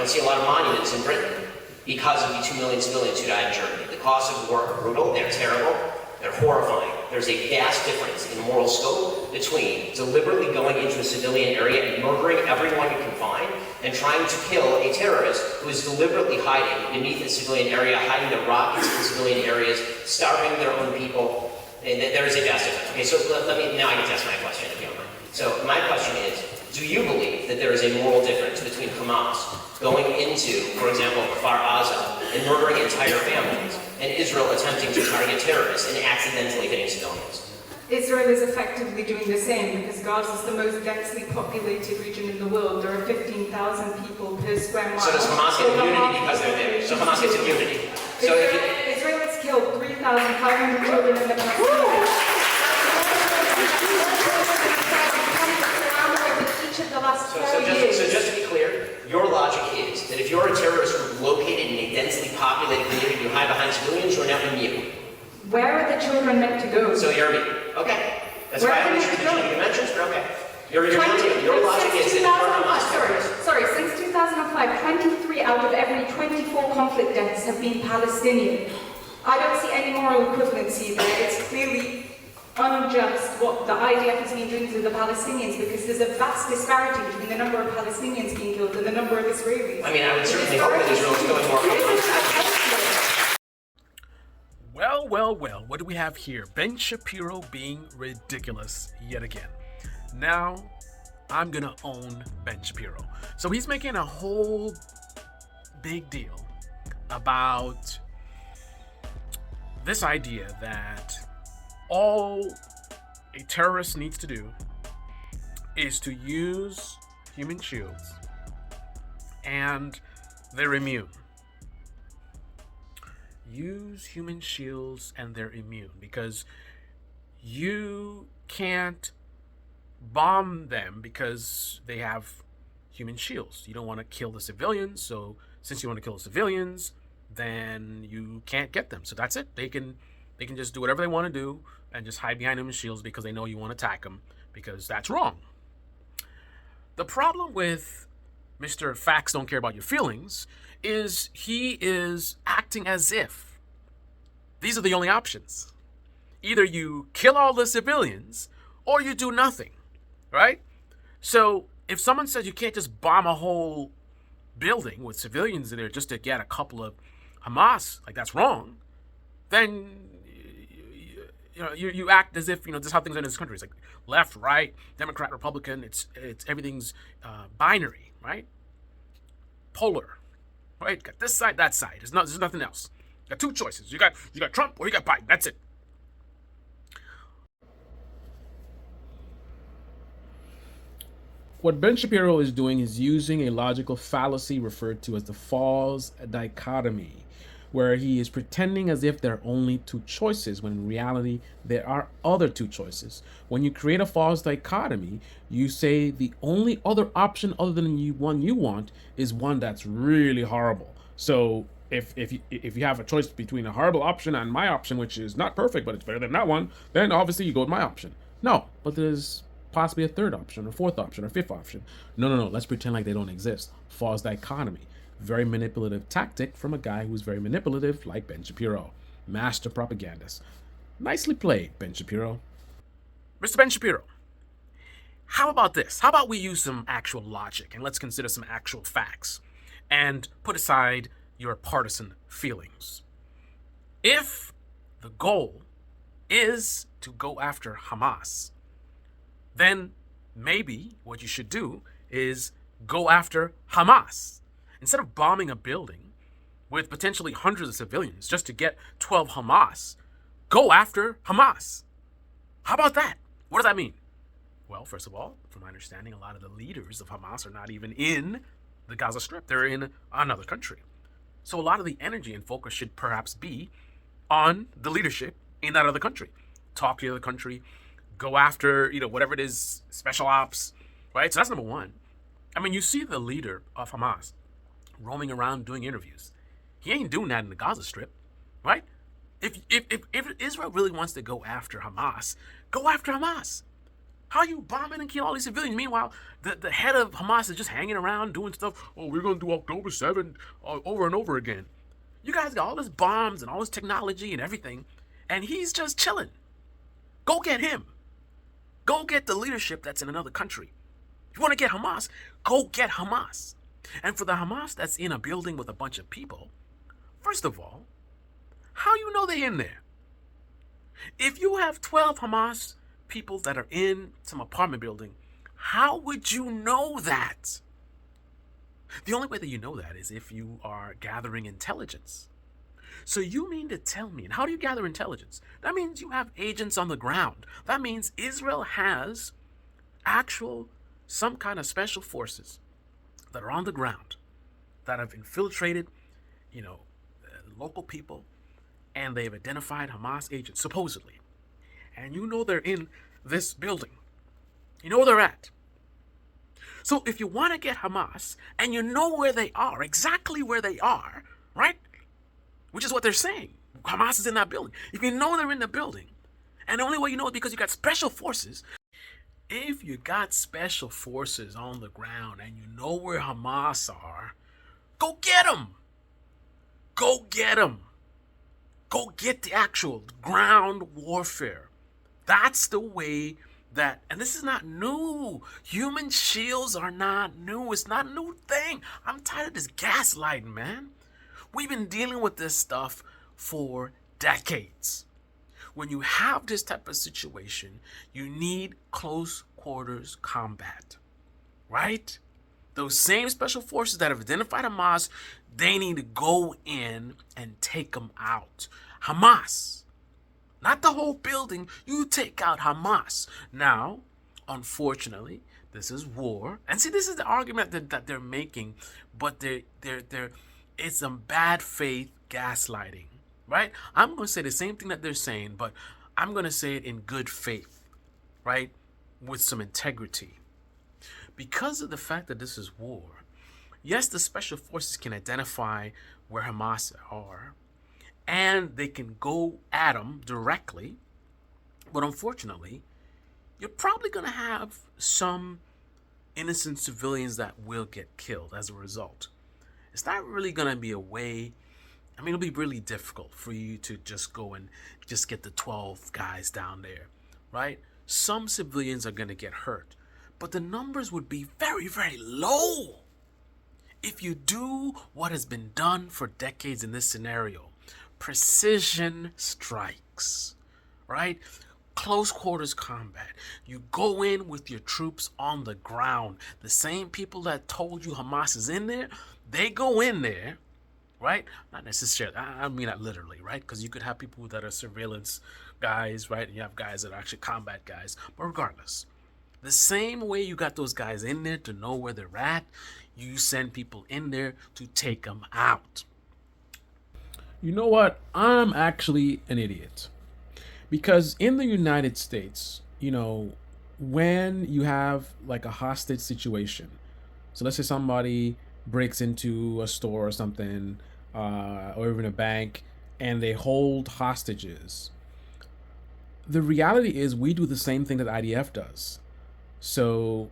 don't see a lot of monuments in Britain because of the 2 million civilians who died in Germany. The costs of war are brutal, they're terrible, they're horrifying. There's a vast difference in moral scope between deliberately going into a civilian area and murdering everyone you can find and trying to kill a terrorist who is deliberately hiding beneath a civilian area, hiding their rockets in civilian areas, starving their own people. There is a vast difference. Okay, so now I can ask my question if you don't mind. So my question is, do you believe that there is a moral difference between Hamas going into, for example, Kfar Aza and murdering entire families, and Israel attempting to target terrorists and accidentally hitting civilians? Israel is effectively doing the same because Gaza is the most densely populated region in the world. There are 15,000 people per square mile. So does Hamas get immunity because they're there? So Hamas gets immunity. So Israel has killed 3,500 children in the past. So just to be clear, your logic is that if you're a terrorist group located in a densely populated community, you hide behind civilians, you're now immune. Where are the children meant to go? So you're immune. Okay. That's why I haven't used the dimensions, but okay. Your logic is that since 2005, 23 out of every 24 conflict deaths have been Palestinian. I don't see any moral equivalency there. It's clearly unjust what the IDF has been doing to the Palestinians because there's a vast disparity between the number of Palestinians being killed and the number of Israelis. I mean, I would certainly hope that Israel is going more quickly. Well, what do we have here? Ben Shapiro being ridiculous yet again. Now, I'm gonna own Ben Shapiro. So he's making a whole big deal about this idea that all a terrorist needs to do is to use human shields and they're immune. Use human shields and they're immune because you can't bomb them because they have human shields. You don't want to kill the civilians, so since you want to kill the civilians, then you can't get them. So that's it. They can just do whatever they want to do and just hide behind human shields because they know you want to attack them, because that's wrong. The problem with Mr. Facts Don't Care About Your Feelings is he is acting as if these are the only options. Either you kill all the civilians or you do nothing, right? So if someone says you can't just bomb a whole building with civilians in there just to get a couple of Hamas, like that's wrong, then you act as if this is how things are in this country. It's like left, right, Democrat, Republican. It's everything's binary, right? Polar, right? Got this side, that side. There's nothing else. You got two choices. You got Trump or you got Biden. That's it. What Ben Shapiro is doing is using a logical fallacy referred to as the false dichotomy, where he is pretending as if there are only two choices, when in reality there are other two choices. When you create a false dichotomy, you say the only other option other than one you want is one that's really horrible. So if you have a choice between a horrible option and my option, which is not perfect but it's better than that one, then obviously you go with my option. No, but there's possibly a third option, a fourth option, or fifth option. No. Let's pretend like they don't exist. False dichotomy. Very manipulative tactic from a guy who's very manipulative, like Ben Shapiro. Master propagandist. Nicely played, Ben Shapiro. Mr. Ben Shapiro, how about this? How about we use some actual logic and let's consider some actual facts and put aside your partisan feelings. If the goal is to go after Hamas, then maybe what you should do is go after Hamas. Instead of bombing a building with potentially hundreds of civilians just to get 12 Hamas, go after Hamas. How about that? What does that mean? Well, first of all, from my understanding, a lot of the leaders of Hamas are not even in the Gaza Strip. They're in another country. So a lot of the energy and focus should perhaps be on the leadership in that other country. Talk to the other country, go after, whatever it is, special ops, right? So that's number one. I mean, you see the leader of Hamas roaming around doing interviews. He ain't doing that in the Gaza Strip, right? If Israel really wants to go after Hamas, go after Hamas. How are you bombing and killing all these civilians? Meanwhile, the head of Hamas is just hanging around doing stuff. Oh, we're going to do October 7th over and over again. You guys got all this bombs and all this technology and everything, and he's just chilling. Go get him. Go get the leadership that's in another country. If you want to get Hamas, go get Hamas. And for the Hamas that's in a building with a bunch of people, first of all, how you know they're in there? If you have 12 Hamas people that are in some apartment building, how would you know that? The only way that you know that is if you are gathering intelligence. So you mean to tell me, and how do you gather intelligence? That means you have agents on the ground. That means Israel has some kind of special forces that are on the ground that have infiltrated, local people, and they've identified Hamas agents, supposedly. And you know they're in this building. You know where they're at. So if you want to get Hamas, and you know where they are, exactly where they are, right? Which is what they're saying. Hamas is in that building. If you know they're in the building, and the only way you know is because you got special forces. If you got special forces on the ground and you know where Hamas are, go get them. Go get them. Go get the actual ground warfare. That's the way and this is not new. Human shields are not new. It's not a new thing. I'm tired of this gaslighting, man. We've been dealing with this stuff for decades. When you have this type of situation, you need close quarters combat, right? Those same special forces that have identified Hamas, they need to go in and take them out. Hamas, not the whole building. You take out Hamas. Now, unfortunately, this is war. And see, this is the argument that they're making, but it's some bad faith gaslighting, right? I'm going to say the same thing that they're saying, but I'm going to say it in good faith, right? With some integrity. Because of the fact that this is war, yes, the special forces can identify where Hamas are, and they can go at them directly, but unfortunately, you're probably going to have some innocent civilians that will get killed as a result. It's not really going to be a way. It'll be really difficult for you to just go and just get the 12 guys down there, right? Some civilians are going to get hurt, but the numbers would be very, very low if you do what has been done for decades in this scenario. Precision strikes, right? Close quarters combat. You go in with your troops on the ground. The same people that told you Hamas is in there, they go in there, right? Not necessarily, I mean not literally, right? Because you could have people that are surveillance guys, right? And you have guys that are actually combat guys. But regardless, the same way you got those guys in there to know where they're at, you send people in there to take them out. You know what? I'm actually an idiot. Because in the United States, when you have like a hostage situation, so let's say somebody breaks into a store or something, or even a bank, and they hold hostages. The reality is we do the same thing that IDF does. So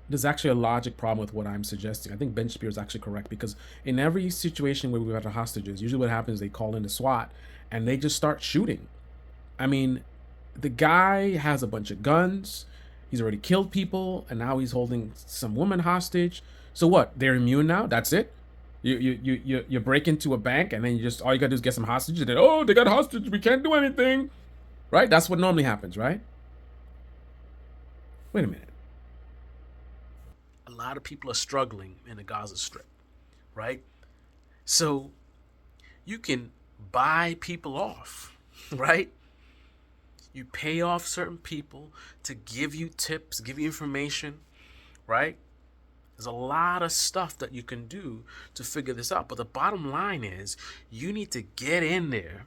there's actually a logic problem with what I'm suggesting. I think Ben Shapiro is actually correct, because in every situation where we've had hostages, usually what happens is they call in the SWAT and they just start shooting. The guy has a bunch of guns. He's already killed people, and now he's holding some woman hostage. So what? They're immune now? That's it? You break into a bank, and then all you gotta do is get some hostages, and then, oh, they got hostage, we can't do anything. Right? That's what normally happens, right? Wait a minute. A lot of people are struggling in the Gaza Strip, right? So you can buy people off, right? You pay off certain people to give you tips, give you information, right? There's a lot of stuff that you can do to figure this out. But the bottom line is you need to get in there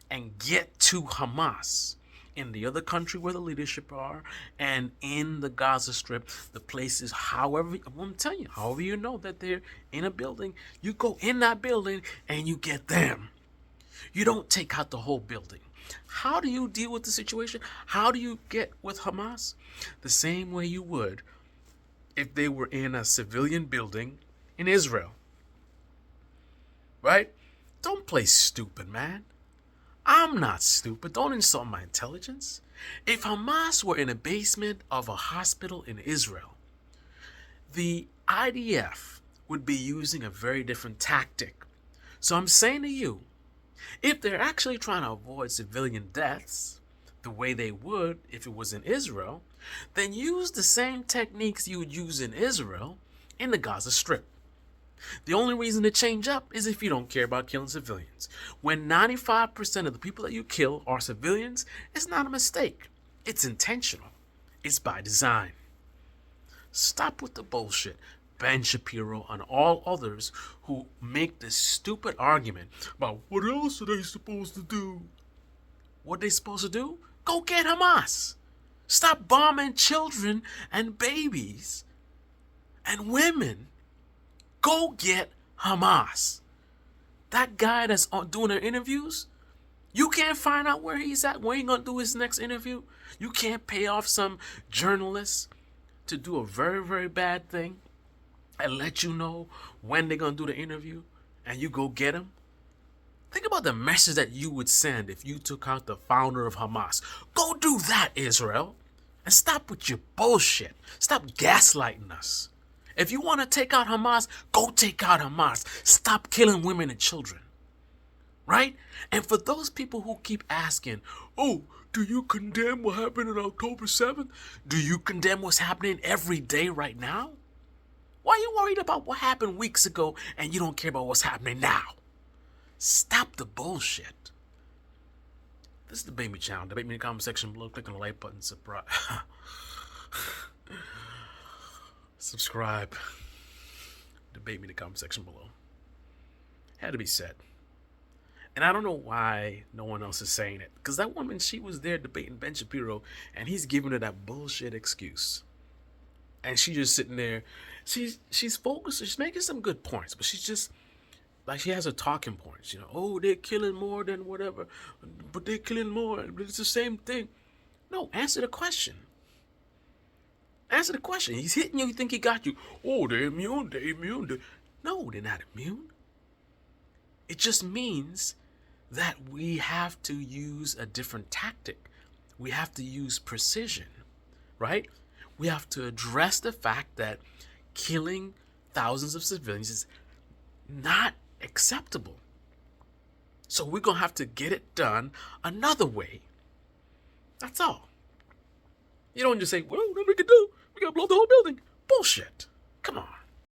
and get to Hamas in the other country where the leadership are, and in the Gaza Strip, the places, however, I'm telling you, however you know that they're in a building, you go in that building and you get them. You don't take out the whole building. How do you deal with the situation? How do you get with Hamas? The same way you would if they were in a civilian building in Israel. Right? Don't play stupid, man. I'm not stupid. Don't insult my intelligence. If Hamas were in a basement of a hospital in Israel, the IDF would be using a very different tactic. So I'm saying to you, if they're actually trying to avoid civilian deaths the way they would if it was in Israel, then use the same techniques you would use in Israel in the Gaza Strip. The only reason to change up is if you don't care about killing civilians. When 95% of the people that you kill are civilians, it's not a mistake. It's intentional. It's by design. Stop with the bullshit. Ben Shapiro and all others who make this stupid argument about what else are they supposed to do? What they supposed to do? Go get Hamas. Stop bombing children and babies and women. Go get Hamas. That guy that's doing their interviews, you can't find out where he's at, where he's going to do his next interview. You can't pay off some journalist to do a very, very bad thing and let you know when they're going to do the interview and you go get him. Think about the message that you would send if you took out the founder of Hamas. Go do that, Israel. And stop with your bullshit. Stop gaslighting us. If you want to take out Hamas, go take out Hamas. Stop killing women and children. Right? And for those people who keep asking, oh, do you condemn what happened on October 7th? Do you condemn what's happening every day right now? Why are you worried about what happened weeks ago and you don't care about what's happening now? Stop the bullshit. This is the Debate Me channel. Debate me in the comment section below. Click on the like button. Subscribe. Debate me in the comment section below. Had to be said. And I don't know why no one else is saying it. Because that woman, she was there debating Ben Shapiro, and he's giving her that bullshit excuse. And she's just sitting there. She's focused. She's making some good points, but she's just like, she has her talking points. You know, oh, they're killing more than whatever, but they're killing more. But it's the same thing. No, answer the question. Answer the question. He's hitting you. You think he got you. Oh, they're immune. They're immune. No, they're not immune. It just means that we have to use a different tactic. We have to use precision, right? We have to address the fact that killing thousands of civilians is not acceptable. So we're going to have to get it done another way. That's all. You don't just say, well, what we can do? We got to blow the whole building. Bullshit. Come on.